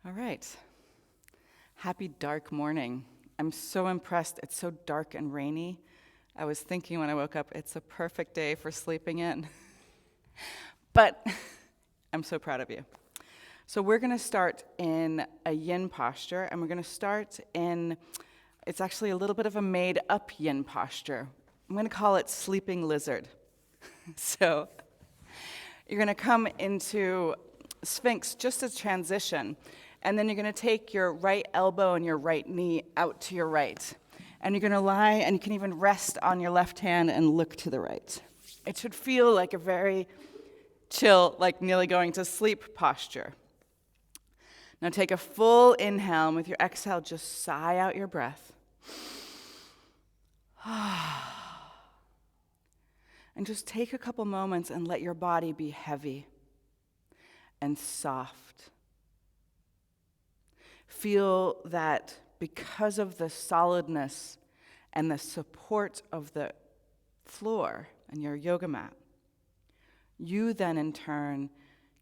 All right. Happy dark morning. I'm so impressed. It's so dark and rainy. I was thinking when I woke up, it's a perfect day for sleeping in. But I'm so proud of you. So we're going to start in a yin posture, and we're going to start in, it's actually a little bit of a made-up yin posture. I'm going to call it sleeping lizard. So you're going to come into Sphinx just as transition, and then you're going to take your right elbow and your right knee out to your right. And you're going to lie, and you can even rest on your left hand and look to the right. It should feel like a very chill, like nearly going to sleep posture. Now take a full inhale, and with your exhale, just sigh out your breath. And just take a couple moments and let your body be heavy and soft. Feel that because of the solidness and the support of the floor and your yoga mat, you then in turn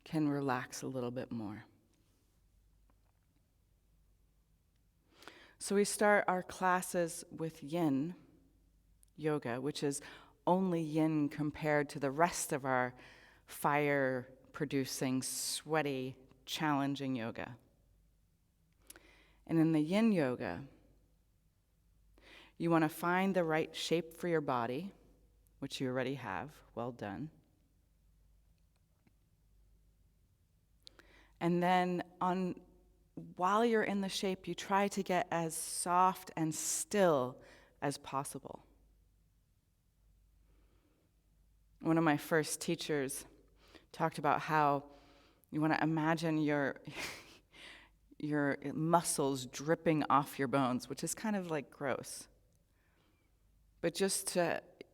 can relax a little bit more. So we start our classes with yin yoga, which is only yin compared to the rest of our fire-producing, sweaty, challenging yoga. And in the yin yoga, you want to find the right shape for your body, which you already have. Well done. And then while you're in the shape, you try to get as soft and still as possible. One of my first teachers talked about how you want to imagine your muscles dripping off your bones, which is kind of like gross. But you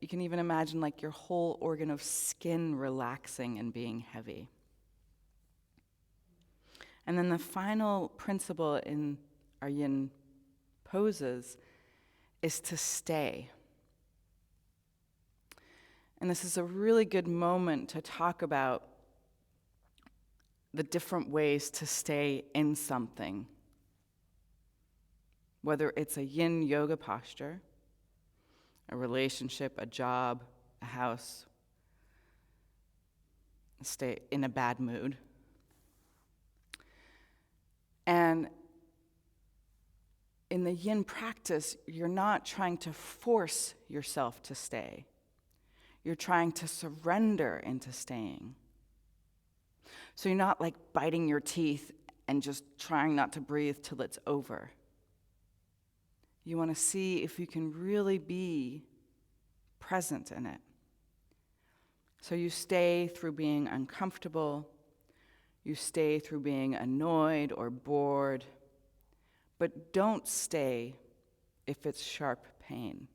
can even imagine like your whole organ of skin relaxing and being heavy. And then the final principle in our yin poses is to stay. And this is a really good moment to talk about the different ways to stay in something. Whether it's a yin yoga posture, a relationship, a job, a house, stay in a bad mood. And in the yin practice, you're not trying to force yourself to stay. You're trying to surrender into staying. So you're not like biting your teeth and just trying not to breathe till it's over. You want to see if you can really be present in it. So you stay through being uncomfortable. You stay through being annoyed or bored. But don't stay if it's sharp pain.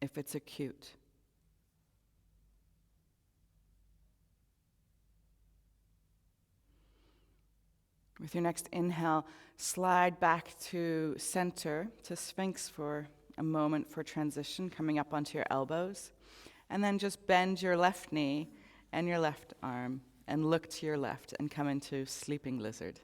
If it's acute. With your next inhale, slide back to center, to Sphinx for a moment for transition, coming up onto your elbows. And then just bend your left knee and your left arm and look to your left and come into sleeping lizard.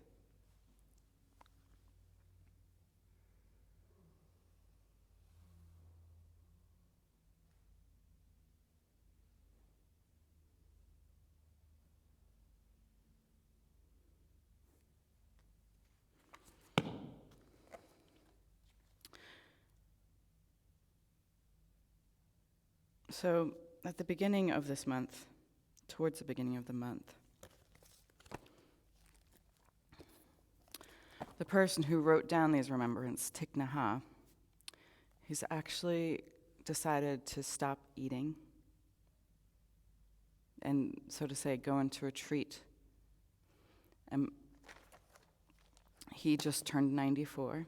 So at the beginning of this month, towards the beginning of the month, the person who wrote down these remembrances, Thich Nhat Hanh, he's actually decided to stop eating and, so to say, go into retreat. And he just turned 94.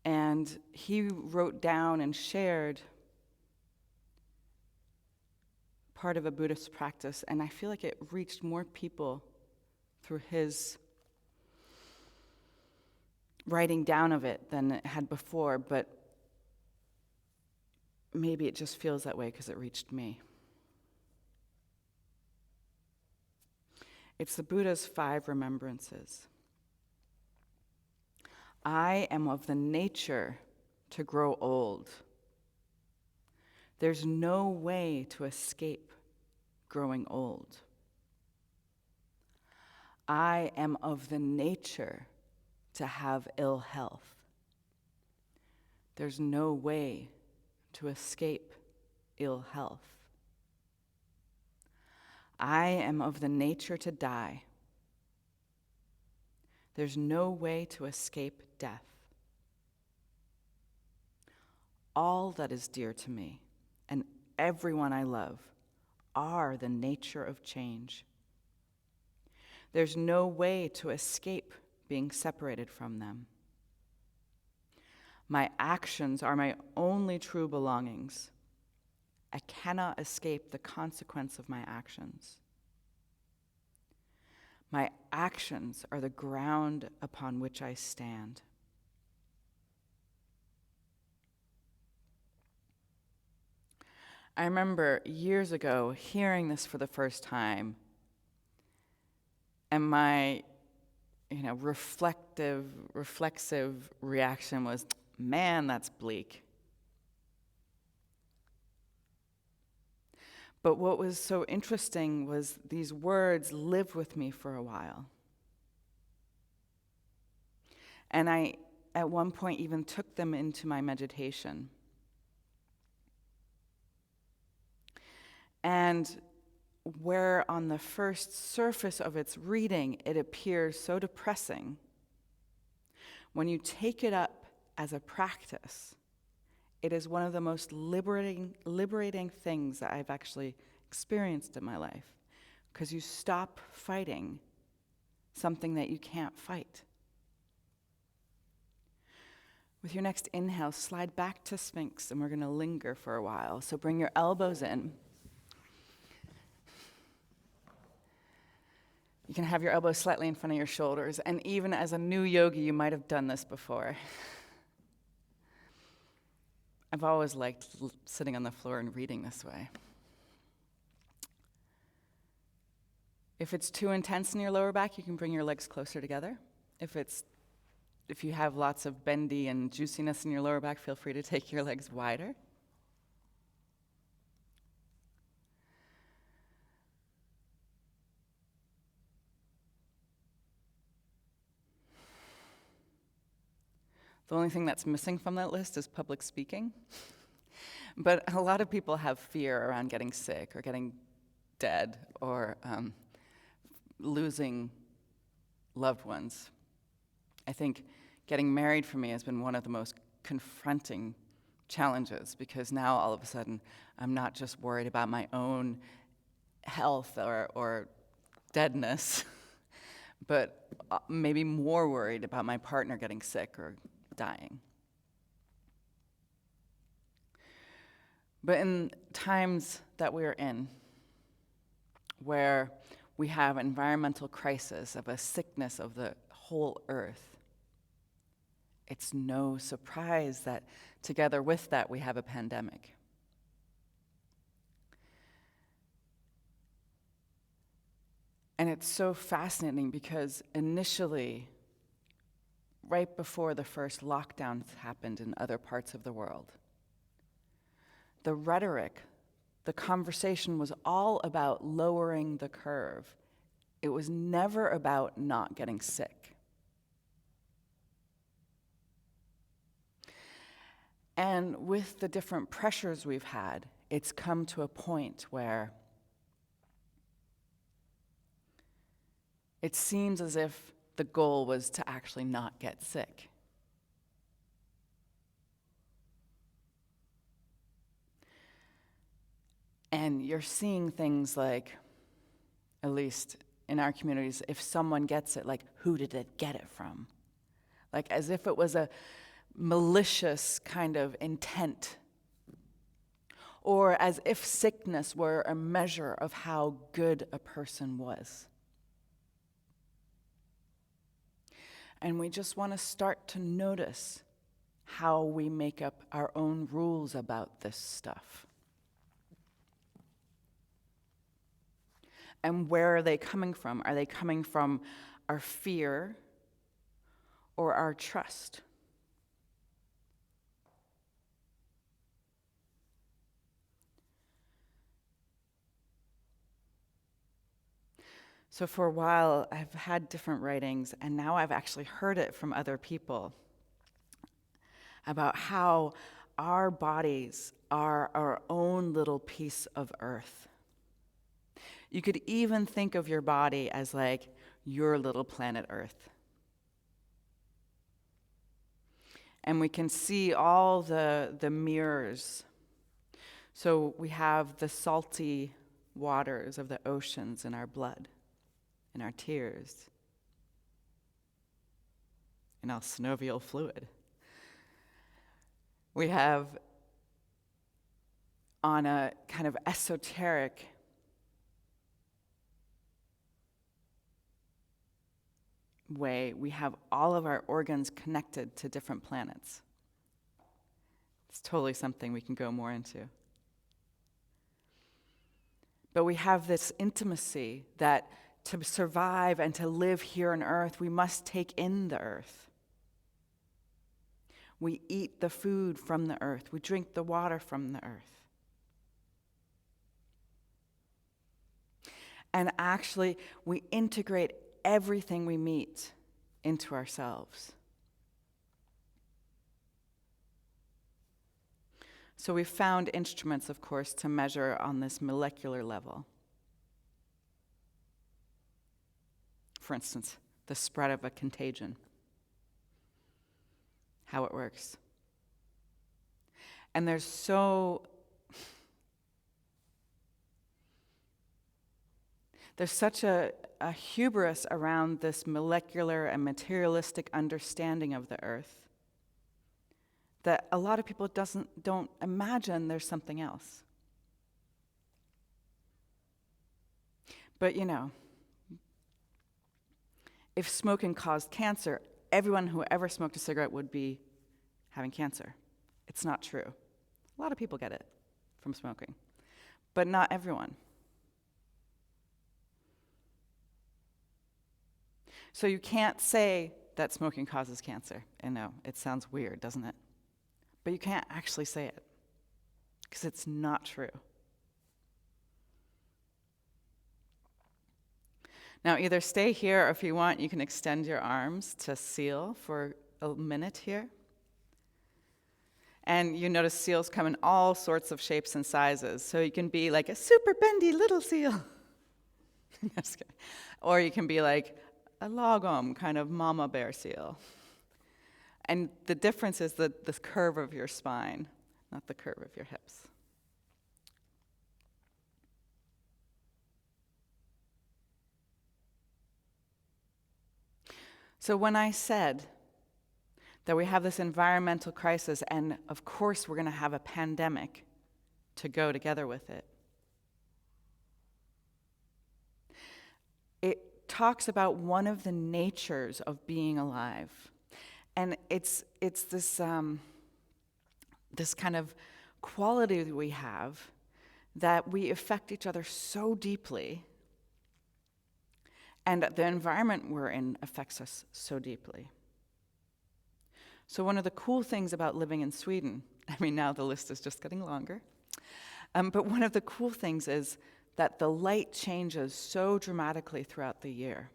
And he wrote down and shared part of a Buddhist practice, and I feel like it reached more people through his writing down of it than it had before, but maybe it just feels that way because it reached me. It's the Buddha's 5 remembrances. I am of the nature to grow old. There's no way to escape growing old. I am of the nature to have ill health. There's no way to escape ill health. I am of the nature to die. There's no way to escape death. All that is dear to me and everyone I love are the nature of change. There's no way to escape being separated from them. My actions are my only true belongings. I cannot escape the consequence of my actions. My actions are the ground upon which I stand. I remember years ago hearing this for the first time, and my reflexive reaction was, man, that's bleak. But what was so interesting was these words lived with me for a while. And I, at one point, even took them into my meditation. And where on the first surface of its reading it appears so depressing, when you take it up as a practice, it is one of the most liberating things that I've actually experienced in my life, because you stop fighting something that you can't fight. With your next inhale, slide back to Sphinx, and we're going to linger for a while. So bring your elbows in. You can have your elbows slightly in front of your shoulders, and even as a new yogi, you might have done this before. I've always liked sitting on the floor and reading this way. If it's too intense in your lower back, you can bring your legs closer together. If you have lots of bendy and juiciness in your lower back, feel free to take your legs wider. The only thing that's missing from that list is public speaking. But a lot of people have fear around getting sick or getting dead or losing loved ones. I think getting married for me has been one of the most confronting challenges, because now all of a sudden I'm not just worried about my own health or deadness, but maybe more worried about my partner getting sick or dying. But in times that we're in, where we have environmental crisis of a sickness of the whole earth, it's no surprise that together with that we have a pandemic. And it's so fascinating because initially, right before the first lockdowns happened in other parts of the world, the rhetoric, the conversation was all about lowering the curve. It was never about not getting sick. And with the different pressures we've had, it's come to a point where it seems as if the goal was to actually not get sick. And you're seeing things like, at least in our communities, if someone gets it, like, who did it get it from? Like, as if it was a malicious kind of intent. Or as if sickness were a measure of how good a person was. And we just want to start to notice how we make up our own rules about this stuff. And where are they coming from? Are they coming from our fear or our trust? So for a while, I've had different writings, and now I've actually heard it from other people about how our bodies are our own little piece of earth. You could even think of your body as like your little planet Earth. And we can see all the mirrors. So we have the salty waters of the oceans in our blood, in our tears, in our synovial fluid. We have, on a kind of esoteric way, we have all of our organs connected to different planets. It's totally something we can go more into. But we have this intimacy that to survive and to live here on earth, we must take in the earth. We eat the food from the earth. We drink the water from the earth. And actually, we integrate everything we meet into ourselves. So we've found instruments, of course, to measure on this molecular level. For instance, the spread of a contagion, how it works. And there's such a hubris around this molecular and materialistic understanding of the earth that a lot of people don't imagine there's something else. But if smoking caused cancer, everyone who ever smoked a cigarette would be having cancer. It's not true. A lot of people get it from smoking, but not everyone. So you can't say that smoking causes cancer. I know, it sounds weird, doesn't it? But you can't actually say it, because it's not true. Now, either stay here, or if you want, you can extend your arms to seal for a minute here. And you notice seals come in all sorts of shapes and sizes. So you can be like a super bendy little seal. Just kidding. Or you can be like a logom kind of mama bear seal. And the difference is the curve of your spine, not the curve of your hips. So when I said that we have this environmental crisis, and of course we're going to have a pandemic to go together with it, it talks about one of the natures of being alive. And it's this this kind of quality that we have, that we affect each other so deeply, and the environment we're in affects us so deeply. So one of the cool things about living in Sweden, I mean, now the list is just getting longer, but one of the cool things is that the light changes so dramatically throughout the year.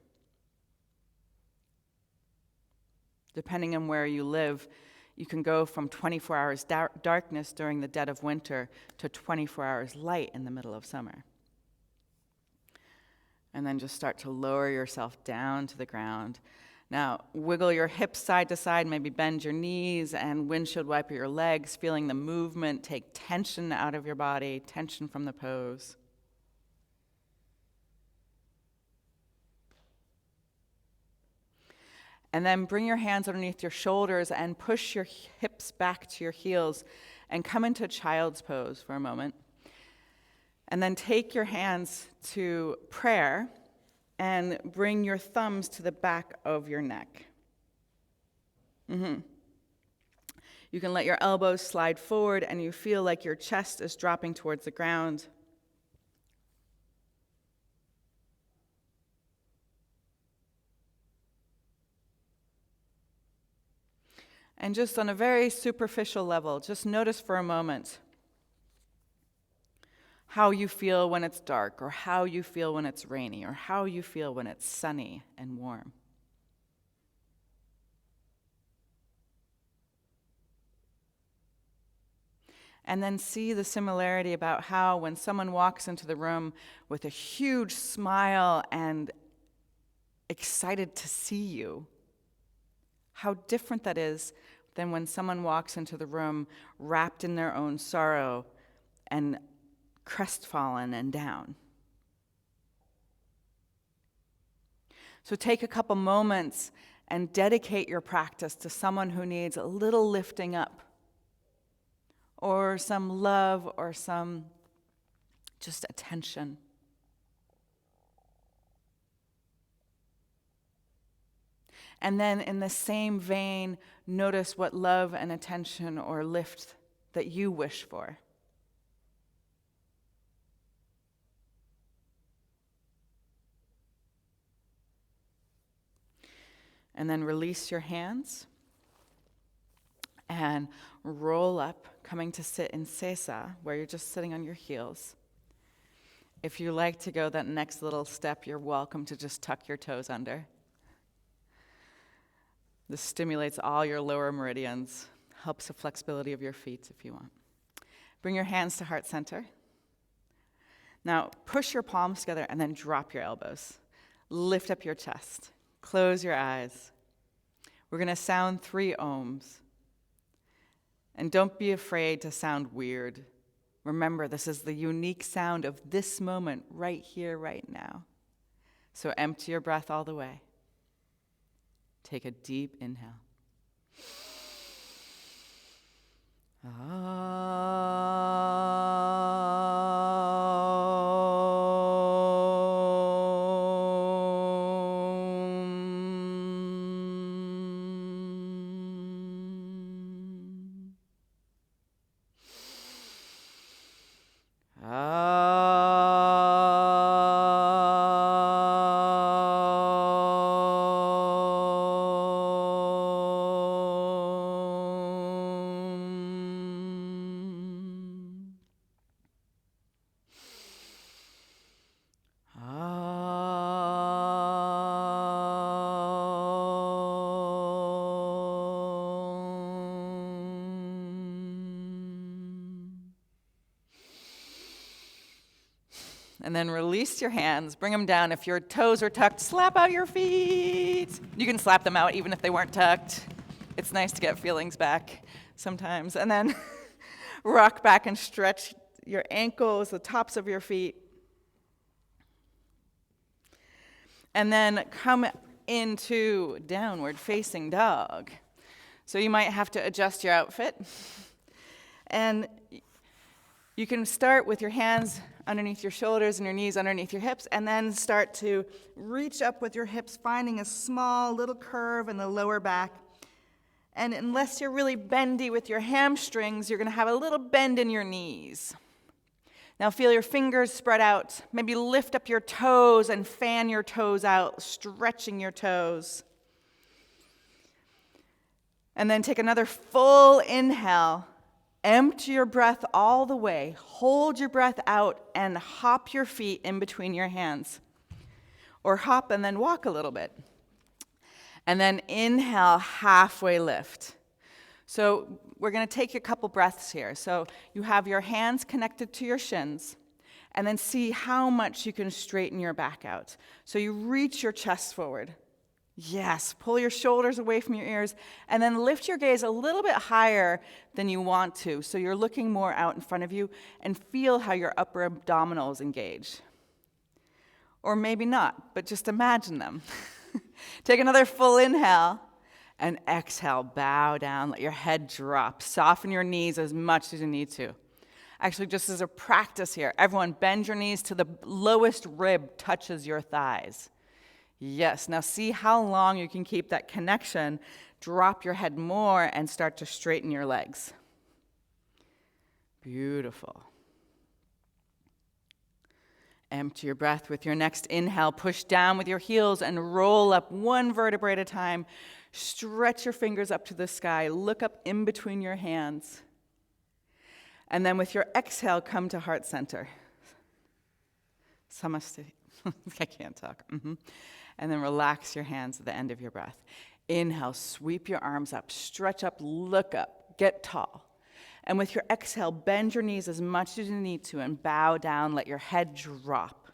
Depending on where you live, you can go from 24 hours darkness during the dead of winter to 24 hours light in the middle of summer. And then just start to lower yourself down to the ground. Now, wiggle your hips side to side, maybe bend your knees, and windshield wiper your legs, feeling the movement, take tension out of your body, tension from the pose. And then bring your hands underneath your shoulders and push your hips back to your heels and come into child's pose for a moment. And then take your hands to prayer and bring your thumbs to the back of your neck. You can let your elbows slide forward and you feel like your chest is dropping towards the ground. And just on a very superficial level, just notice for a moment how you feel when it's dark, or how you feel when it's rainy, or how you feel when it's sunny and warm. And then see the similarity about how when someone walks into the room with a huge smile and excited to see you, how different that is than when someone walks into the room wrapped in their own sorrow and crestfallen and down. So take a couple moments and dedicate your practice to someone who needs a little lifting up, or some love, or some just attention. And then in the same vein, notice what love and attention or lift that you wish for. And then release your hands and roll up, coming to sit in sesa, where you're just sitting on your heels. If you like to go that next little step, you're welcome to just tuck your toes under. This stimulates all your lower meridians, helps the flexibility of your feet if you want. Bring your hands to heart center. Now, push your palms together and then drop your elbows. Lift up your chest. Close your eyes. We're going to sound 3 ohms. And don't be afraid to sound weird. Remember, this is the unique sound of this moment right here, right now. So empty your breath all the way. Take a deep inhale. And then release your hands, bring them down. If your toes are tucked, slap out your feet. You can slap them out even if they weren't tucked. It's nice to get feelings back sometimes. And then rock back and stretch your ankles, the tops of your feet. And then come into downward facing dog. So you might have to adjust your outfit. And you can start with your hands underneath your shoulders and your knees underneath your hips, and then start to reach up with your hips, finding a small little curve in the lower back. And unless you're really bendy with your hamstrings, you're going to have a little bend in your knees. Now feel your fingers spread out. Maybe lift up your toes and fan your toes out, stretching your toes. And then take another full inhale. Empty your breath all the way. Hold your breath out and hop your feet in between your hands. Or hop and then walk a little bit. And then inhale, halfway lift. So we're going to take a couple breaths here. So you have your hands connected to your shins, and then see how much you can straighten your back out. So you reach your chest forward. Yes, pull your shoulders away from your ears, and then lift your gaze a little bit higher than you want to, so you're looking more out in front of you, and feel how your upper abdominals engage. Or maybe not, but just imagine them. Take another full inhale, and exhale, bow down, let your head drop. Soften your knees as much as you need to. Actually, just as a practice here, everyone bend your knees to the lowest rib touches your thighs. Yes, now see how long you can keep that connection. Drop your head more and start to straighten your legs. Beautiful. Empty your breath with your next inhale. Push down with your heels and roll up one vertebrae at a time. Stretch your fingers up to the sky. Look up in between your hands. And then with your exhale, come to heart center. Samasti. I can't talk. And then relax your hands at the end of your breath. Inhale, sweep your arms up, stretch up, look up, get tall. And with your exhale, bend your knees as much as you need to and bow down, let your head drop.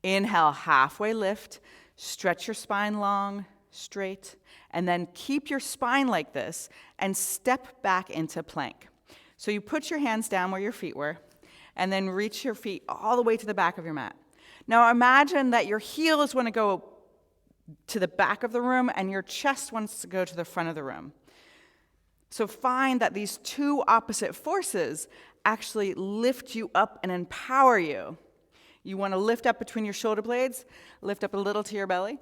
Inhale, halfway lift, stretch your spine long, straight, and then keep your spine like this and step back into plank. So you put your hands down where your feet were, and then reach your feet all the way to the back of your mat. Now imagine that your heels want to go to the back of the room and your chest wants to go to the front of the room. So find that these two opposite forces actually lift you up and empower you. You want to lift up between your shoulder blades, lift up a little to your belly.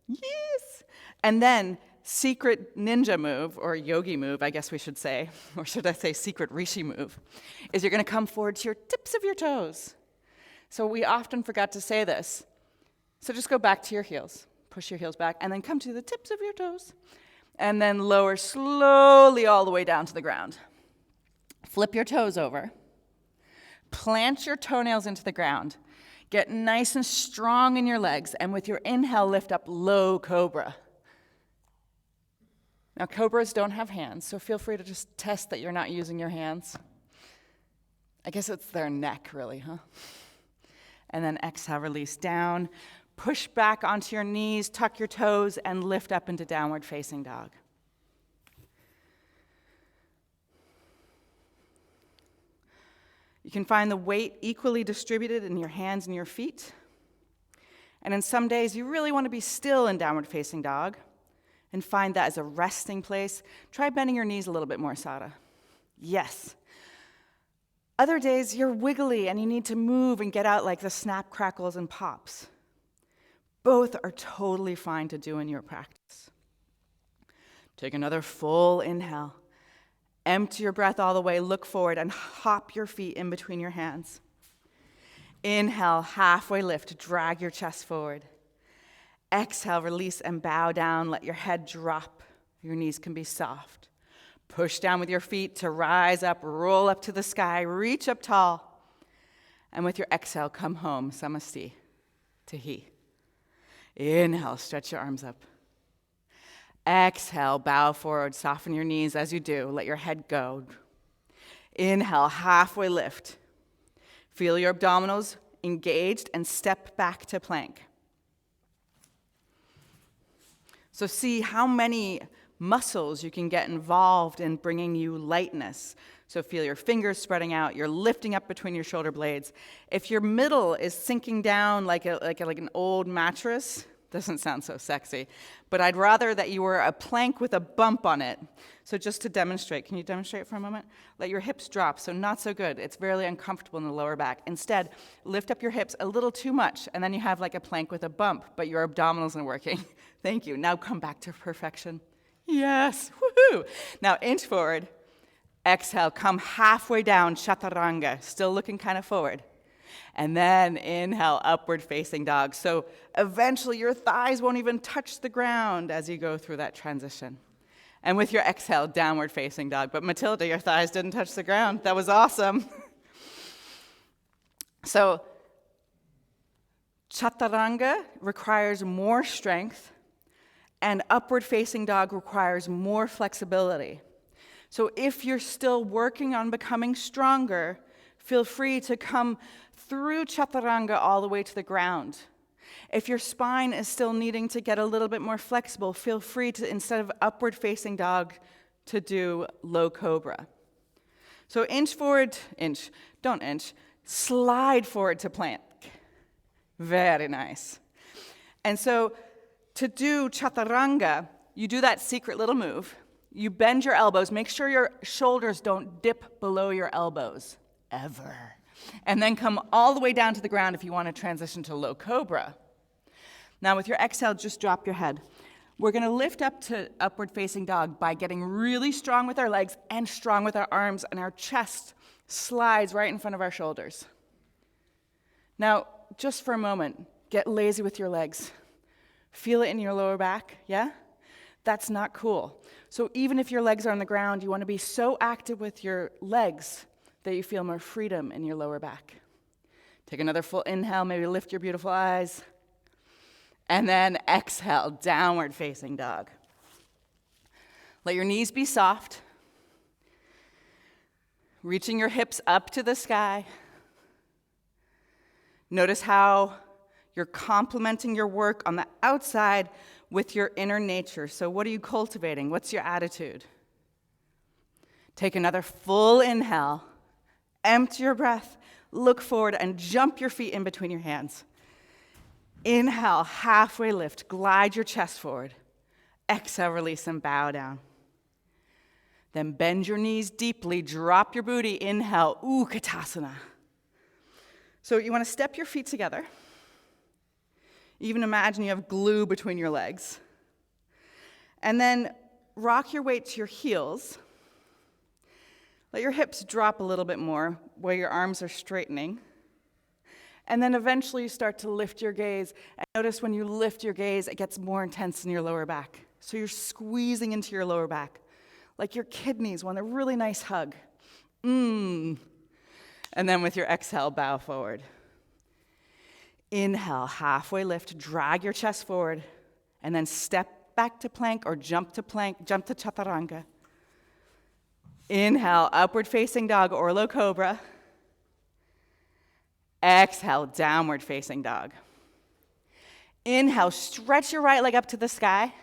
Yes! And then secret ninja move, or yogi move, I guess we should say, or should I say secret rishi move, is you're going to come forward to your tips of your toes. So we often forgot to say this. So just go back to your heels. Push your heels back, and then come to the tips of your toes. And then lower slowly all the way down to the ground. Flip your toes over. Plant your toenails into the ground. Get nice and strong in your legs, and with your inhale, lift up low cobra. Now, cobras don't have hands, so feel free to just test that you're not using your hands. I guess it's their neck, really, huh? And then exhale, release down. Push back onto your knees, tuck your toes, and lift up into downward facing dog. You can find the weight equally distributed in your hands and your feet. And in some days, you really want to be still in downward facing dog and find that as a resting place. Try bending your knees a little bit more, Sada. Yes. Other days, you're wiggly and you need to move and get out like the snap, crackles, and pops. Both are totally fine to do in your practice. Take another full inhale. Empty your breath all the way, look forward, and hop your feet in between your hands. Inhale, halfway lift, drag your chest forward. Exhale, release and bow down, let your head drop. Your knees can be soft. Push down with your feet to rise up, roll up to the sky, reach up tall. And with your exhale, come home, samasti, to he. Inhale, stretch your arms up. Exhale, bow forward, soften your knees as you do. Let your head go. Inhale, halfway lift. Feel your abdominals engaged and step back to plank. So see how many muscles you can get involved in bringing you lightness. So feel your fingers spreading out. You're lifting up between your shoulder blades. If your middle is sinking down like an old mattress, doesn't sound so sexy, but I'd rather that you were a plank with a bump on it. So just to demonstrate, can you demonstrate for a moment? Let your hips drop, so not so good. It's fairly uncomfortable in the lower back. Instead, lift up your hips a little too much, and then you have like a plank with a bump, but your abdominals aren't working. Thank you. Now come back to perfection. Yes, woohoo! Now inch forward. Exhale, come halfway down, chaturanga, still looking kind of forward. And then inhale, upward facing dog. So eventually your thighs won't even touch the ground as you go through that transition. And with your exhale, downward facing dog. But Matilda, your thighs didn't touch the ground. That was awesome. So chaturanga requires more strength, and upward facing dog requires more flexibility. So if you're still working on becoming stronger, feel free to come through chaturanga all the way to the ground. If your spine is still needing to get a little bit more flexible, feel free to, instead of upward facing dog, to do low cobra. So inch forward, don't inch, slide forward to plank. Very nice. And so to do chaturanga, you do that secret little move. You bend your elbows. Make sure your shoulders don't dip below your elbows, ever. And then come all the way down to the ground if you want to transition to low cobra. Now with your exhale, just drop your head. We're going to lift up to upward facing dog by getting really strong with our legs and strong with our arms, and our chest slides right in front of our shoulders. Now, just for a moment, get lazy with your legs. Feel it in your lower back, yeah? That's not cool. So even if your legs are on the ground, you want to be so active with your legs that you feel more freedom in your lower back. Take another full inhale, maybe lift your beautiful eyes. And then exhale, downward facing dog. Let your knees be soft. Reaching your hips up to the sky. Notice how you're complementing your work on the outside with your inner nature. So what are you cultivating? What's your attitude? Take another full inhale. Empty your breath. Look forward and jump your feet in between your hands. Inhale, halfway lift. Glide your chest forward. Exhale, release and bow down. Then bend your knees deeply. Drop your booty. Inhale, Utkatasana. So you want to step your feet together. Even imagine you have glue between your legs. And then rock your weight to your heels. Let your hips drop a little bit more where your arms are straightening. And then eventually you start to lift your gaze. And notice when you lift your gaze, it gets more intense in your lower back. So you're squeezing into your lower back, like your kidneys want a really nice hug. And then with your exhale, bow forward. Inhale, halfway lift, drag your chest forward, and then step back to plank or jump to chaturanga. Inhale, upward facing dog or low cobra. Exhale, downward facing dog. Inhale, stretch your right leg up to the sky.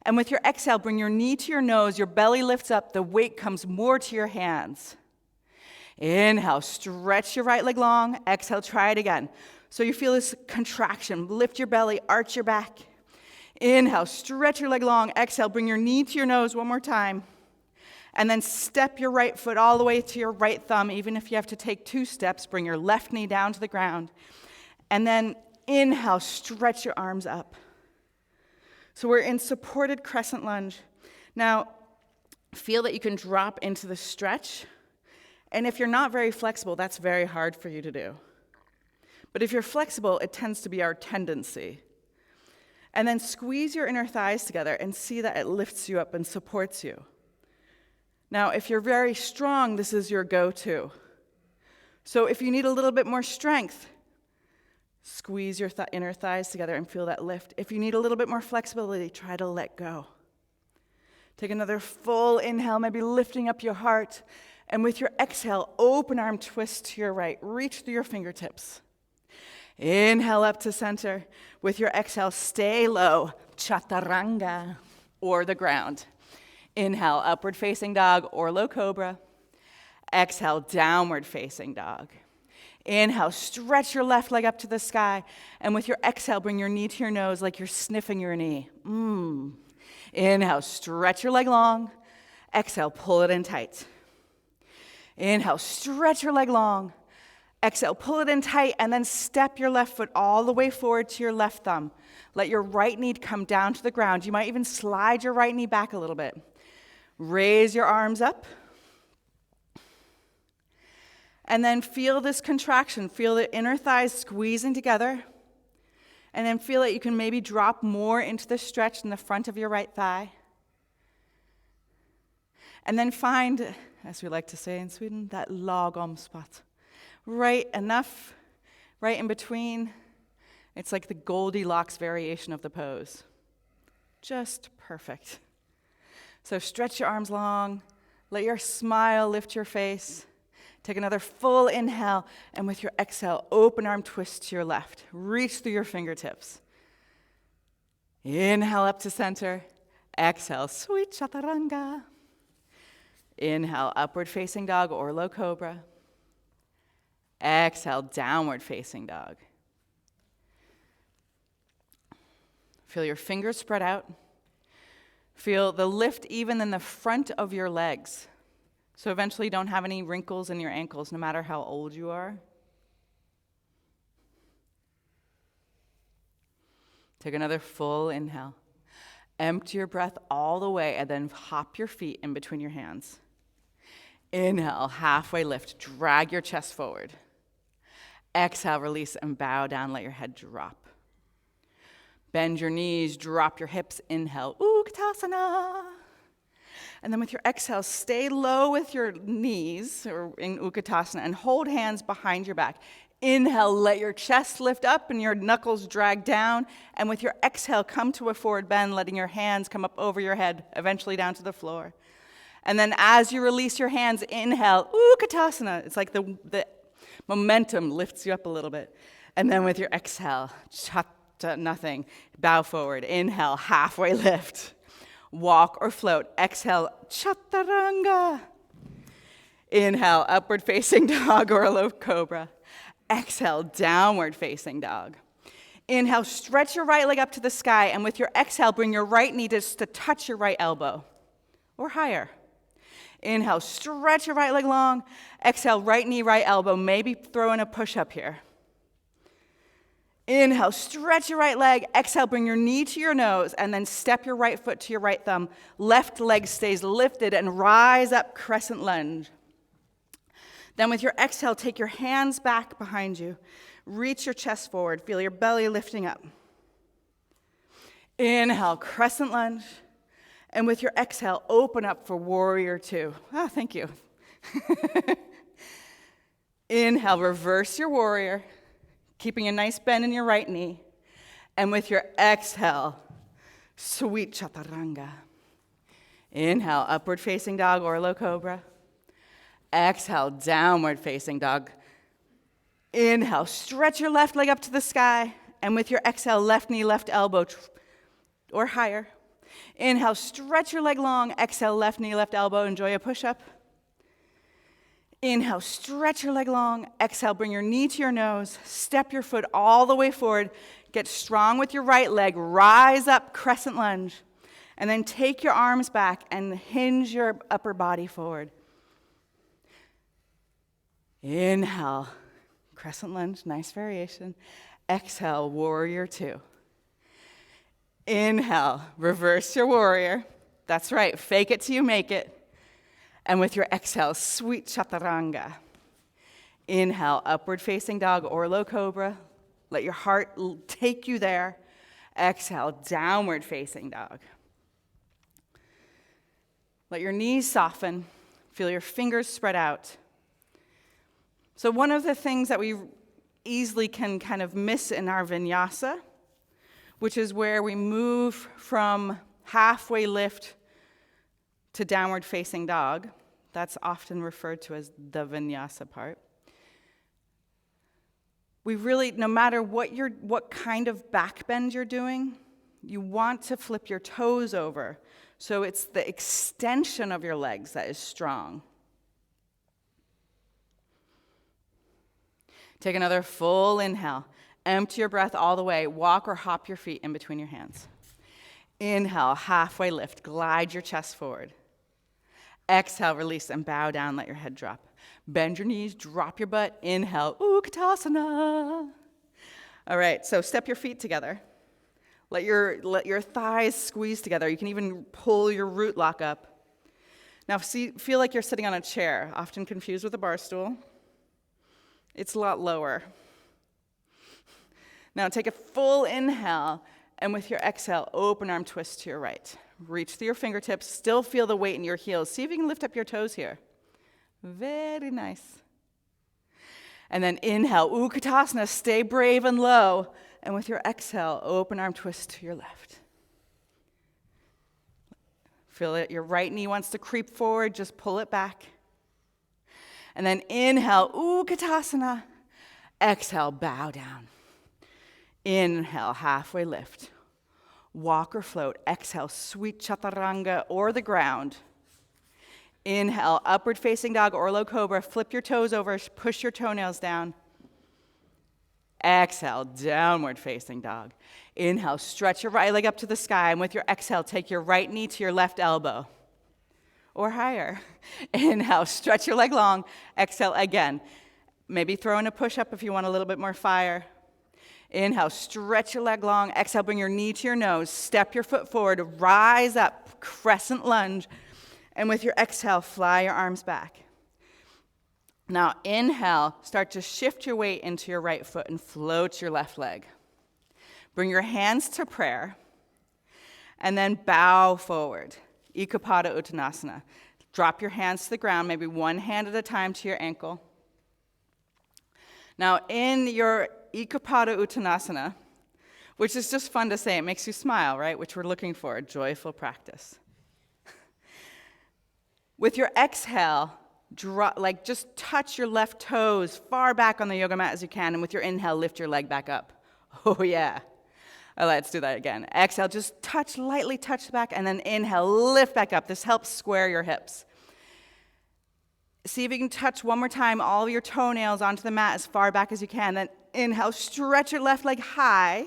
And with your exhale, bring your knee to your nose, your belly lifts up, the weight comes more to your hands. Inhale, stretch your right leg long. Exhale, try it again. So you feel this contraction. Lift your belly, arch your back. Inhale, stretch your leg long. Exhale, bring your knee to your nose one more time. And then step your right foot all the way to your right thumb. Even if you have to take 2 steps, bring your left knee down to the ground. And then inhale, stretch your arms up. So we're in supported crescent lunge. Now, feel that you can drop into the stretch. And if you're not very flexible, that's very hard for you to do. But if you're flexible, it tends to be our tendency. And then squeeze your inner thighs together and see that it lifts you up and supports you. Now, if you're very strong, this is your go-to. So if you need a little bit more strength, squeeze your inner thighs together and feel that lift. If you need a little bit more flexibility, try to let go. Take another full inhale, maybe lifting up your heart. And with your exhale, open arm twist to your right. Reach through your fingertips. Inhale up to center. With your exhale, stay low. Chaturanga, or the ground. Inhale, upward facing dog or low cobra. Exhale, downward facing dog. Inhale, stretch your left leg up to the sky. And with your exhale, bring your knee to your nose like you're sniffing your knee. Inhale, stretch your leg long. Exhale, pull it in tight. Inhale, stretch your leg long. Exhale, pull it in tight, and then step your left foot all the way forward to your left thumb. Let your right knee come down to the ground. You might even slide your right knee back a little bit. Raise your arms up. And then feel this contraction. Feel the inner thighs squeezing together. And then feel that you can maybe drop more into the stretch in the front of your right thigh. And then find, as we like to say in Sweden, that lagom spot. Right enough, right in between. It's like the Goldilocks variation of the pose. Just perfect. So stretch your arms long. Let your smile lift your face. Take another full inhale, and with your exhale, open arm twist to your left. Reach through your fingertips. Inhale up to center. Exhale, sweet chaturanga. Inhale, upward facing dog or low cobra. Exhale, downward facing dog. Feel your fingers spread out. Feel the lift even in the front of your legs. So eventually you don't have any wrinkles in your ankles, no matter how old you are. Take another full inhale. Empty your breath all the way, and then hop your feet in between your hands. Inhale, halfway lift. Drag your chest forward. Exhale, release and bow down. Let your head drop. Bend your knees, drop your hips, inhale, Utkatasana. And then with your exhale, stay low with your knees, or in Utkatasana, and hold hands behind your back. Inhale, let your chest lift up and your knuckles drag down. And with your exhale, come to a forward bend, letting your hands come up over your head, eventually down to the floor. And then as you release your hands, inhale, Utkatasana. It's like the momentum lifts you up a little bit. And then with your exhale, chatta, nothing, bow forward. Inhale, halfway lift. Walk or float. Exhale, chaturanga. Inhale, upward facing dog or low cobra. Exhale, downward facing dog. Inhale, stretch your right leg up to the sky, and with your exhale, bring your right knee just to touch your right elbow or higher. Inhale, stretch your right leg long. Exhale, right knee, right elbow. Maybe throw in a push-up here. Inhale, stretch your right leg. Exhale, bring your knee to your nose, and then step your right foot to your right thumb. Left leg stays lifted, and rise up, crescent lunge. Then with your exhale, take your hands back behind you. Reach your chest forward. Feel your belly lifting up. Inhale, crescent lunge. And with your exhale, open up for warrior two. Ah, thank you. Inhale, reverse your warrior, keeping a nice bend in your right knee. And with your exhale, sweet chaturanga. Inhale, upward facing dog or low cobra. Exhale, downward facing dog. Inhale, stretch your left leg up to the sky. And with your exhale, left knee, left elbow, or higher. Inhale, stretch your leg long. Exhale, left knee, left elbow. Enjoy a push-up. Inhale, stretch your leg long. Exhale, bring your knee to your nose. Step your foot all the way forward. Get strong with your right leg. Rise up, crescent lunge. And then take your arms back and hinge your upper body forward. Inhale, crescent lunge, nice variation. Exhale, warrior two. Inhale, reverse your warrior. That's right, fake it till you make it. And with your exhale, sweet chaturanga. Inhale, upward facing dog or low cobra. Let your heart take you there. Exhale, downward facing dog. Let your knees soften. Feel your fingers spread out. So one of the things that we easily can kind of miss in our vinyasa, which is where we move from halfway lift to downward facing dog. That's often referred to as the vinyasa part. We really, no matter what kind of back bend you're doing, you want to flip your toes over. So it's the extension of your legs that is strong. Take another full inhale. Empty your breath all the way. Walk or hop your feet in between your hands. Inhale, halfway lift. Glide your chest forward. Exhale, release and bow down. Let your head drop. Bend your knees, drop your butt. Inhale, Utkatasana. All right, so step your feet together. Let your thighs squeeze together. You can even pull your root lock up. Now feel like you're sitting on a chair, often confused with a bar stool. It's a lot lower. Now take a full inhale, and with your exhale, open arm twist to your right. Reach through your fingertips, still feel the weight in your heels. See if you can lift up your toes here. Very nice. And then inhale, Utkatasana, stay brave and low. And with your exhale, open arm twist to your left. Feel it, your right knee wants to creep forward, just pull it back. And then inhale, Utkatasana. Exhale, bow down. Inhale, halfway lift. Walk or float. Exhale, sweet chaturanga or the ground. Inhale, upward facing dog or low cobra. Flip your toes over, push your toenails down. Exhale, downward facing dog. Inhale, stretch your right leg up to the sky. And with your exhale, take your right knee to your left elbow or higher. Inhale, stretch your leg long. Exhale again. Maybe throw in a push-up if you want a little bit more fire. Inhale, stretch your leg long. Exhale, bring your knee to your nose. Step your foot forward. Rise up, crescent lunge. And with your exhale, fly your arms back. Now, inhale, start to shift your weight into your right foot and float your left leg. Bring your hands to prayer, and then bow forward. Ekapada Uttanasana. Drop your hands to the ground, maybe one hand at a time to your ankle. Now, in your Ekapada Uttanasana, which is just fun to say, it makes you smile, right? Which we're looking for, a joyful practice. With your exhale, just touch your left toes far back on the yoga mat as you can, and with your inhale, lift your leg back up. Oh, yeah. Let's do that again. Exhale, just lightly touch back, and then inhale, lift back up. This helps square your hips. See if you can touch one more time all of your toenails onto the mat as far back as you can. Then inhale, stretch your left leg high.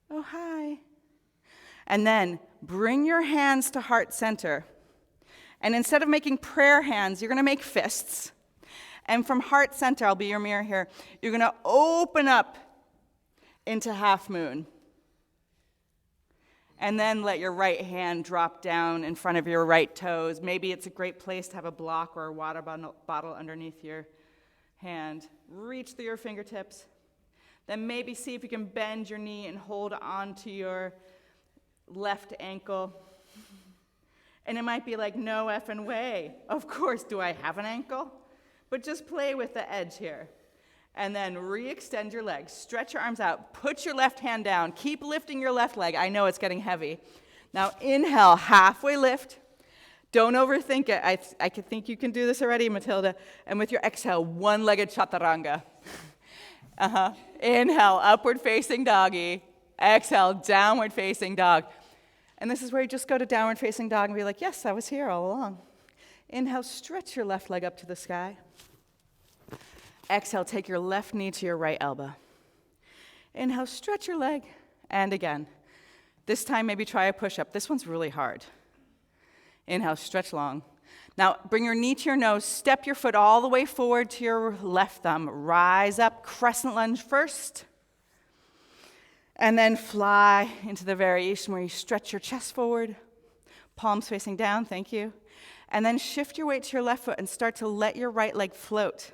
Oh, high. And then bring your hands to heart center. And instead of making prayer hands, you're going to make fists. And from heart center, I'll be your mirror here, you're going to open up into half moon. And then let your right hand drop down in front of your right toes. Maybe it's a great place to have a block or a water bottle underneath your hand. Reach through your fingertips. Then maybe see if you can bend your knee and hold on to your left ankle. And it might be like, no effing way. Of course, do I have an ankle? But just play with the edge here. And then re-extend your legs. Stretch your arms out. Put your left hand down. Keep lifting your left leg. I know it's getting heavy. Now inhale, halfway lift. Don't overthink it. I think you can do this already, Matilda. And with your exhale, one-legged chaturanga. Inhale, upward facing doggy. Exhale, downward facing dog. And this is where you just go to downward facing dog and be like, yes, I was here all along. Inhale, stretch your left leg up to the sky. Exhale, take your left knee to your right elbow. Inhale, stretch your leg. And again. This time, maybe try a push-up. This one's really hard. Inhale, stretch long. Now, bring your knee to your nose. Step your foot all the way forward to your left thumb. Rise up, crescent lunge first. And then fly into the variation where you stretch your chest forward. Palms facing down, thank you. And then shift your weight to your left foot and start to let your right leg float.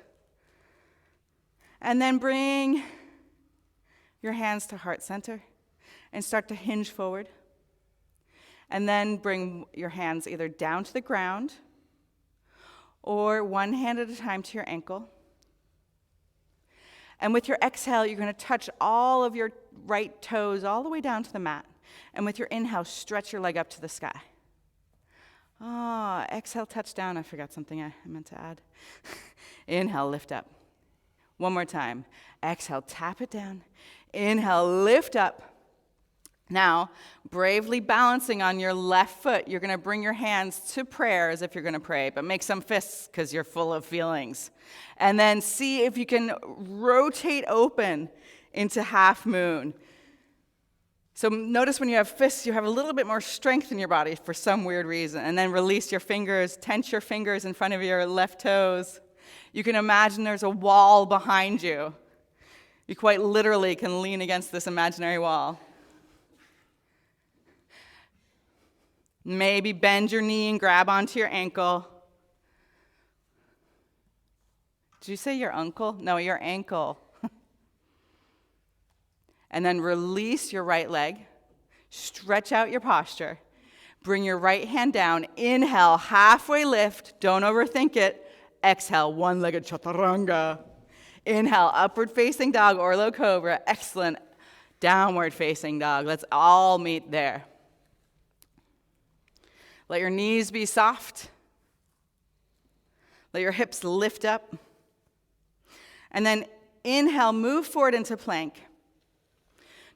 And then bring your hands to heart center and start to hinge forward. And then bring your hands either down to the ground or one hand at a time to your ankle. And with your exhale, you're going to touch all of your right toes all the way down to the mat. And with your inhale, stretch your leg up to the sky. Exhale, touch down. I forgot something I meant to add. Inhale, lift up. One more time. Exhale, tap it down. Inhale, lift up. Now, bravely balancing on your left foot, you're going to bring your hands to prayer as if you're going to pray, but make some fists because you're full of feelings. And then see if you can rotate open into half moon. So notice when you have fists, you have a little bit more strength in your body for some weird reason. And then release your fingers, tense your fingers in front of your left toes. You can imagine there's a wall behind you. You quite literally can lean against this imaginary wall. Maybe bend your knee and grab onto your ankle. Did you say your uncle? No, your ankle. And then release your right leg. Stretch out your posture. Bring your right hand down. Inhale, halfway lift. Don't overthink it. Exhale, one-legged chaturanga. Inhale, upward facing dog or low cobra. Excellent. Downward facing dog. Let's all meet there. Let your knees be soft. Let your hips lift up. And then inhale, move forward into plank.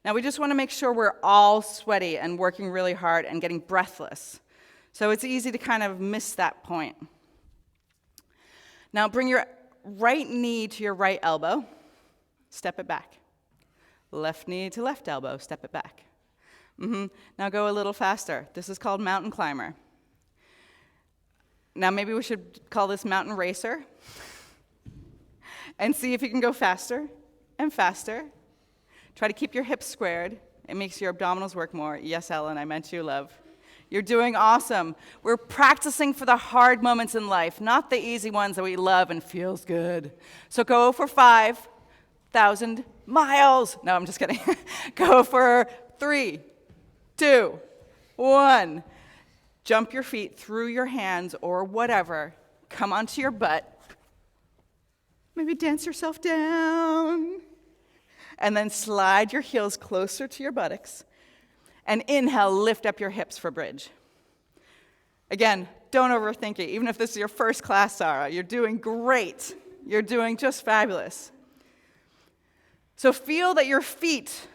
Now we just want to make sure we're all sweaty and working really hard and getting breathless. So it's easy to kind of miss that point. Now bring your right knee to your right elbow. Step it back. Left knee to left elbow. Step it back. Now go a little faster. This is called mountain climber. Now maybe we should call this mountain racer. And see if you can go faster and faster. Try to keep your hips squared. It makes your abdominals work more. Yes, Ellen, I meant you, love. You're doing awesome. We're practicing for the hard moments in life, not the easy ones that we love and feels good. So go for 5. 1,000 miles. No, I'm just kidding. Go for 3, 2, 1. Jump your feet through your hands or whatever. Come onto your butt. Maybe dance yourself down. And then slide your heels closer to your buttocks. And inhale, lift up your hips for bridge. Again, don't overthink it. Even if this is your first class, Sarah, you're doing great. You're doing just fabulous. So feel that your feet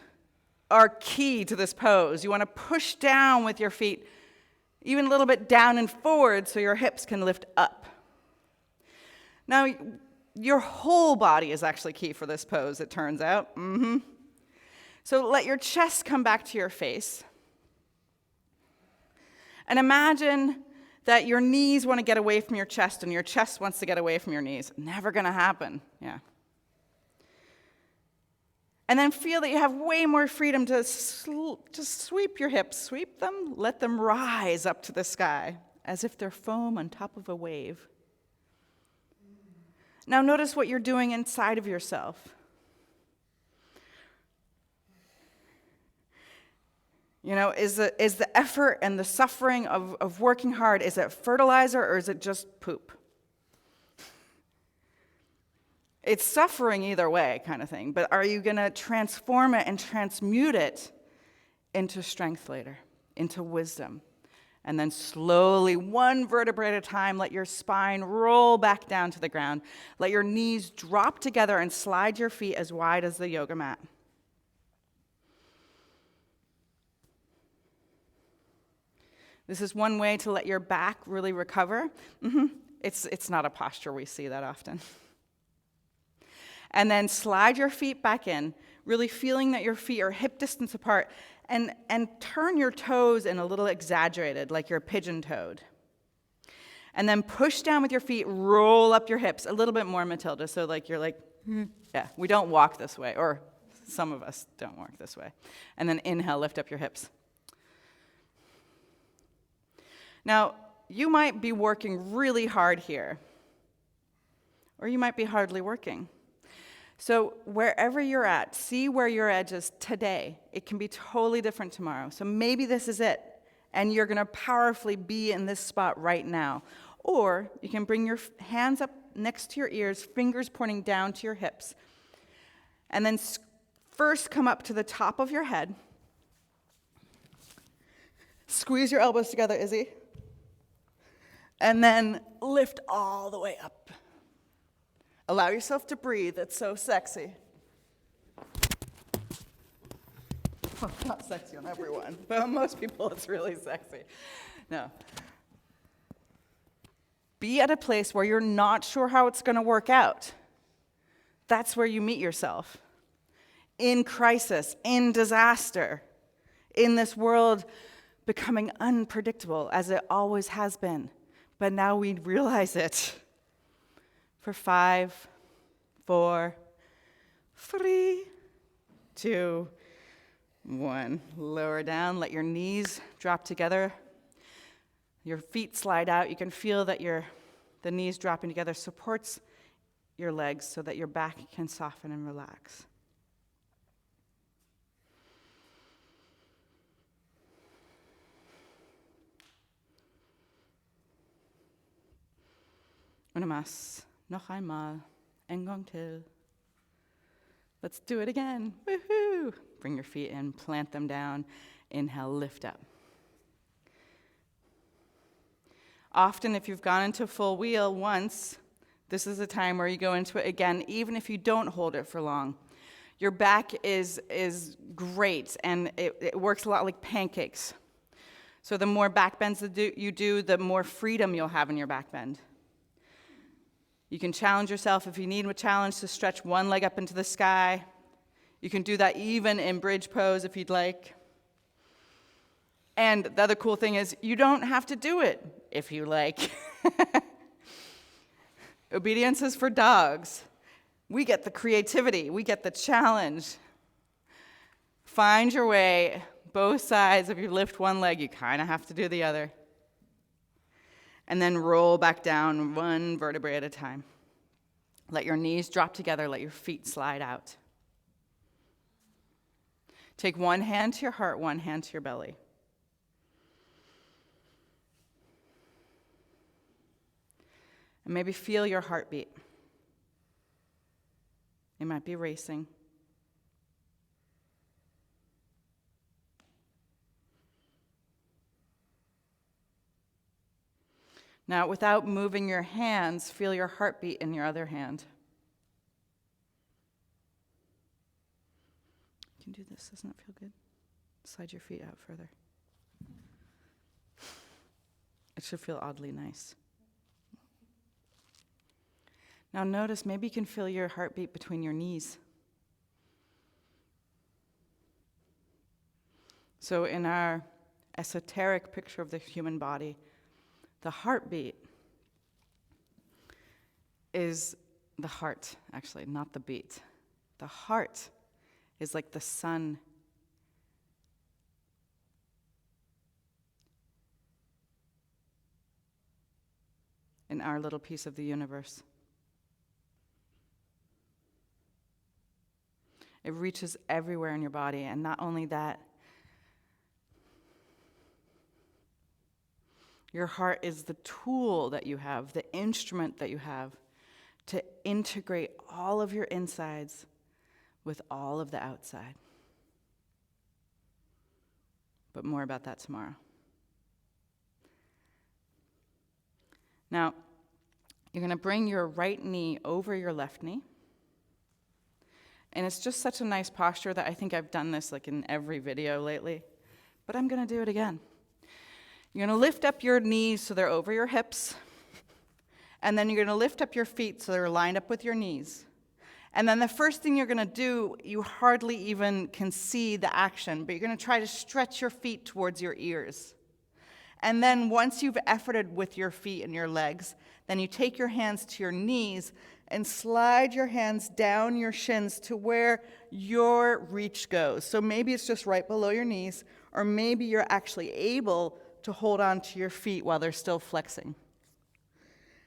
are key to this pose. You want to push down with your feet, even a little bit down and forward so your hips can lift up. Now, your whole body is actually key for this pose, it turns out. So let your chest come back to your face. And imagine that your knees want to get away from your chest and your chest wants to get away from your knees. Never going to happen. Yeah. And then feel that you have way more freedom to just sweep your hips. Sweep them, let them rise up to the sky as if they're foam on top of a wave. Now notice what you're doing inside of yourself. You know, is the effort and the suffering of working hard, is it fertilizer or is it just poop? It's suffering either way kind of thing, but are you going to transform it and transmute it into strength later, into wisdom? And then slowly, one vertebrae at a time, let your spine roll back down to the ground. Let your knees drop together and slide your feet as wide as the yoga mat. This is one way to let your back really recover. It's not a posture we see that often. And then slide your feet back in, really feeling that your feet are hip distance apart, and turn your toes in a little exaggerated, like you're pigeon-toed. And then push down with your feet, roll up your hips, a little bit more, Matilda, so like you're like, yeah, we don't walk this way, or some of us don't walk this way. And then inhale, lift up your hips. Now, you might be working really hard here, or you might be hardly working. So wherever you're at, see where your edge is today. It can be totally different tomorrow. So maybe this is it, and you're going to powerfully be in this spot right now. Or you can bring your hands up next to your ears, fingers pointing down to your hips. And then first come up to the top of your head. Squeeze your elbows together, Izzy. And then lift all the way up. Allow yourself to breathe. It's so sexy. Well, it's not sexy on everyone, but on most people it's really sexy. No. Be at a place where you're not sure how it's going to work out. That's where you meet yourself. In crisis, in disaster, in this world becoming unpredictable as it always has been. But now we realize it. For 5, 4, 3, 2, 1. Lower down, let your knees drop together. Your feet slide out. You can feel that the knees dropping together supports your legs so that your back can soften and relax. Una más. Noch einmal. En gång till. Let's do it again. Woohoo! Bring your feet in, plant them down. Inhale, lift up. Often, if you've gone into full wheel once, this is a time where you go into it again, even if you don't hold it for long. Your back is great, and it works a lot like pancakes. So the more back bends you do, the more freedom you'll have in your back bend. You can challenge yourself if you need a challenge to stretch one leg up into the sky. You can do that even in bridge pose if you'd like. And the other cool thing is you don't have to do it if you like. Obedience is for dogs. We get the creativity. We get the challenge. Find your way. Both sides. If you lift one leg, you kind of have to do the other. And then roll back down one vertebrae at a time. Let your knees drop together. Let your feet slide out. Take one hand to your heart, one hand to your belly. And maybe feel your heartbeat. It might be racing. Now, without moving your hands, feel your heartbeat in your other hand. You can do this, doesn't it feel good? Slide your feet out further. It should feel oddly nice. Now notice, maybe you can feel your heartbeat between your knees. So in our esoteric picture of the human body, the heartbeat is the heart, actually, not the beat. The heart is like the sun. In our little piece of the universe. It reaches everywhere in your body, and not only that, your heart is the tool that you have, the instrument that you have to integrate all of your insides with all of the outside. But more about that tomorrow. Now, you're going to bring your right knee over your left knee. And it's just such a nice posture that I think I've done this like in every video lately. But I'm going to do it again. You're going to lift up your knees so they're over your hips. And then you're going to lift up your feet so they're lined up with your knees. And then the first thing you're going to do, you hardly even can see the action, but you're going to try to stretch your feet towards your ears. And then once you've efforted with your feet and your legs, then you take your hands to your knees and slide your hands down your shins to where your reach goes. So maybe it's just right below your knees, or maybe you're actually able to hold on to your feet while they're still flexing.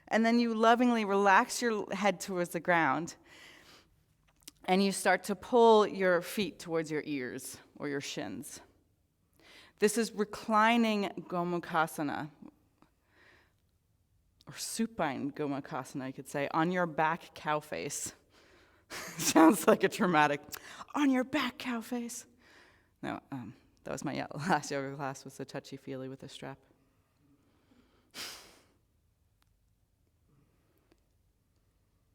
And then you lovingly relax your head towards the ground, and you start to pull your feet towards your ears or your shins. This is reclining Gomukhasana, or supine Gomukhasana, you could say, on your back cow face. Sounds like a traumatic, on your back cow face. No, that was my last yoga class, was the touchy-feely with the strap.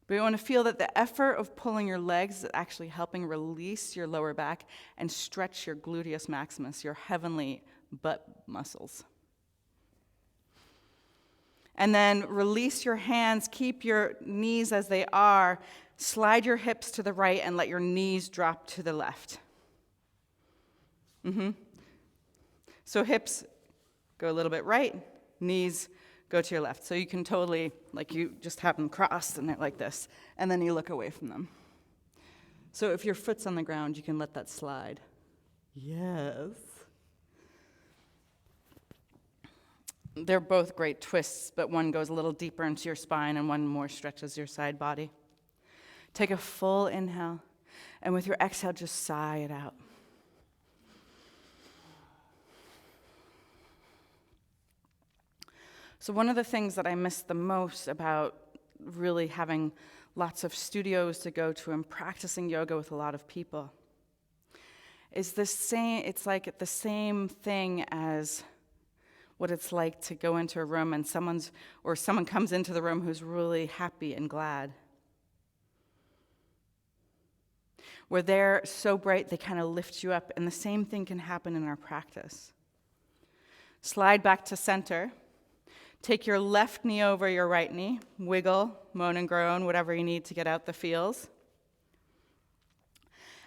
But you want to feel that the effort of pulling your legs is actually helping release your lower back and stretch your gluteus maximus, your heavenly butt muscles. And then release your hands, keep your knees as they are, slide your hips to the right and let your knees drop to the left. So hips go a little bit right, knees go to your left. So you can totally, like you just have them crossed and they're like this, and then you look away from them. So if your foot's on the ground, you can let that slide. Yes. They're both great twists, but one goes a little deeper into your spine and one more stretches your side body. Take a full inhale, and with your exhale, just sigh it out. So one of the things that I miss the most about really having lots of studios to go to and practicing yoga with a lot of people is it's like the same thing as what it's like to go into a room and someone comes into the room who's really happy and glad. Where they're so bright, they kind of lift you up, and the same thing can happen in our practice. Slide back to center. Take your left knee over your right knee. Wiggle, moan and groan, whatever you need to get out the feels.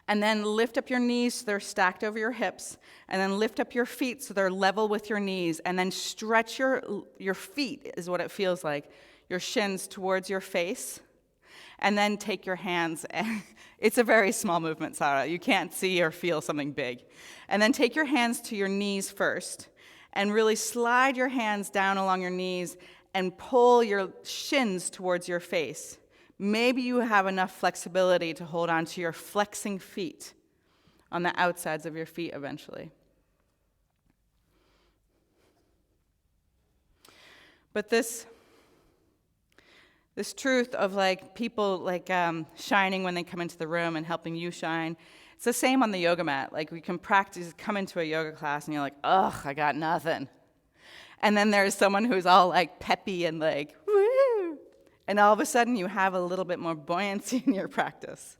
And then lift up your knees so they're stacked over your hips. And then lift up your feet so they're level with your knees. And then stretch your feet, is what it feels like, your shins towards your face. And then take your hands. It's a very small movement, Sarah. You can't see or feel something big. And then take your hands to your knees first. And really slide your hands down along your knees and pull your shins towards your face. Maybe you have enough flexibility to hold on to your flexing feet, on the outsides of your feet eventually. But this truth of like people like shining when they come into the room and helping you shine, it's the same on the yoga mat. Like we can practice, come into a yoga class and you're like, ugh, I got nothing. And then there's someone who's all like peppy and like, woo! And all of a sudden you have a little bit more buoyancy in your practice.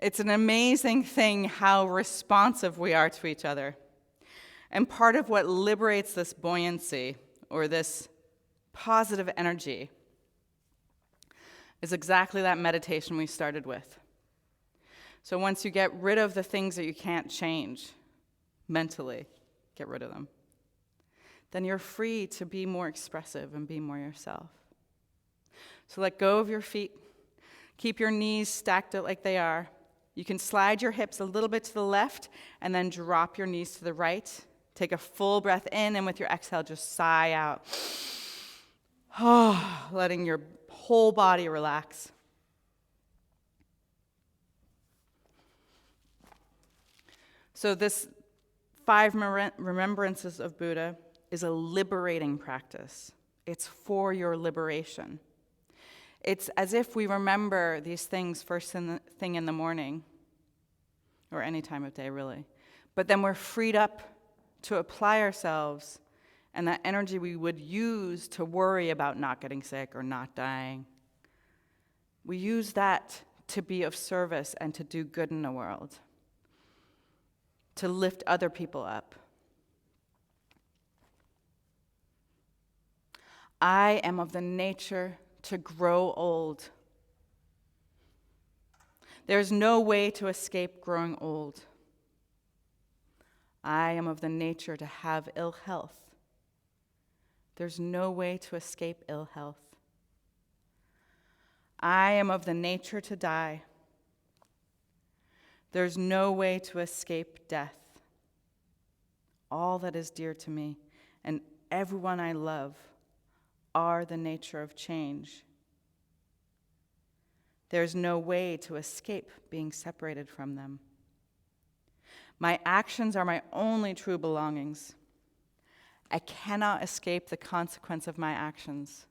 It's an amazing thing how responsive we are to each other. And part of what liberates this buoyancy or this positive energy is exactly that meditation we started with. So once you get rid of the things that you can't change mentally, get rid of them, then you're free to be more expressive and be more yourself. So let go of your feet. Keep your knees stacked out like they are. You can slide your hips a little bit to the left and then drop your knees to the right. Take a full breath in, and with your exhale, just sigh out. Letting your whole body relax. So this 5 remembrances of Buddha is a liberating practice. It's for your liberation. It's as if we remember these things first thing in the morning, or any time of day, really. But then we're freed up to apply ourselves, and that energy we would use to worry about not getting sick or not dying, we use that to be of service and to do good in the world, to lift other people up. I am of the nature to grow old. There's no way to escape growing old. I am of the nature to have ill health. There's no way to escape ill health. I am of the nature to die. There's no way to escape death. All that is dear to me and everyone I love are the nature of change. There's no way to escape being separated from them. My actions are my only true belongings. I cannot escape the consequence of my actions.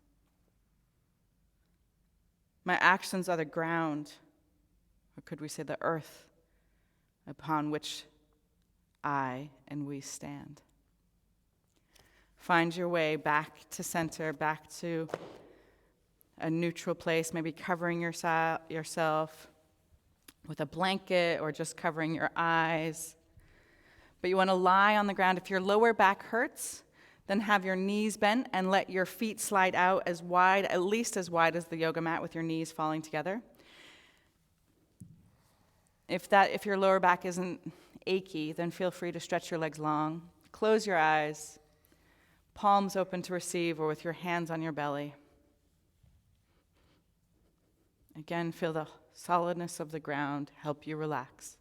My actions are the ground, or could we say the earth, upon which I and we stand. Find your way back to center, back to a neutral place, maybe covering yourself with a blanket or just covering your eyes. But you want to lie on the ground. If your lower back hurts, then have your knees bent and let your feet slide out as wide, at least as wide as the yoga mat with your knees falling together. If your lower back isn't achy, then feel free to stretch your legs long. Close your eyes, palms open to receive, or with your hands on your belly. Again, feel the solidness of the ground help you relax.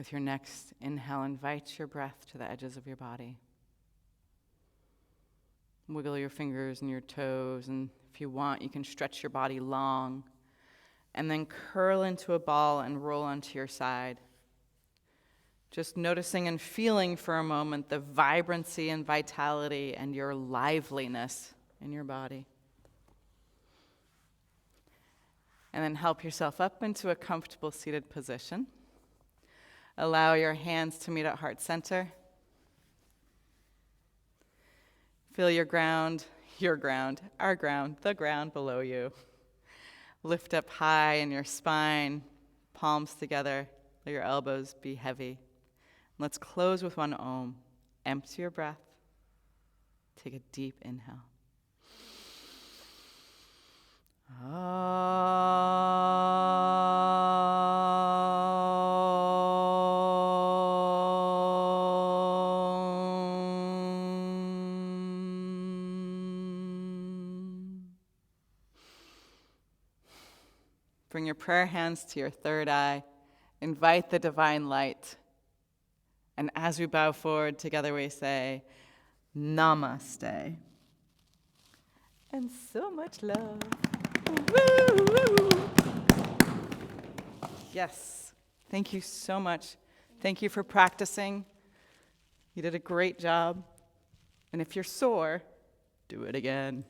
With your next inhale, invite your breath to the edges of your body. Wiggle your fingers and your toes, and if you want, you can stretch your body long, and then curl into a ball and roll onto your side. Just noticing and feeling for a moment the vibrancy and vitality and your liveliness in your body. And then help yourself up into a comfortable seated position. Allow your hands to meet at heart center. Feel your ground, our ground, the ground below you. Lift up high in your spine, palms together, let your elbows be heavy. Let's close with one Om. Empty your breath. Take a deep inhale. Bring your prayer hands to your third eye. Invite the divine light. And as we bow forward, together we say, Namaste. And so much love. Woo, woo. Yes. Thank you so much. Thank you for practicing. You did a great job. And if you're sore, do it again.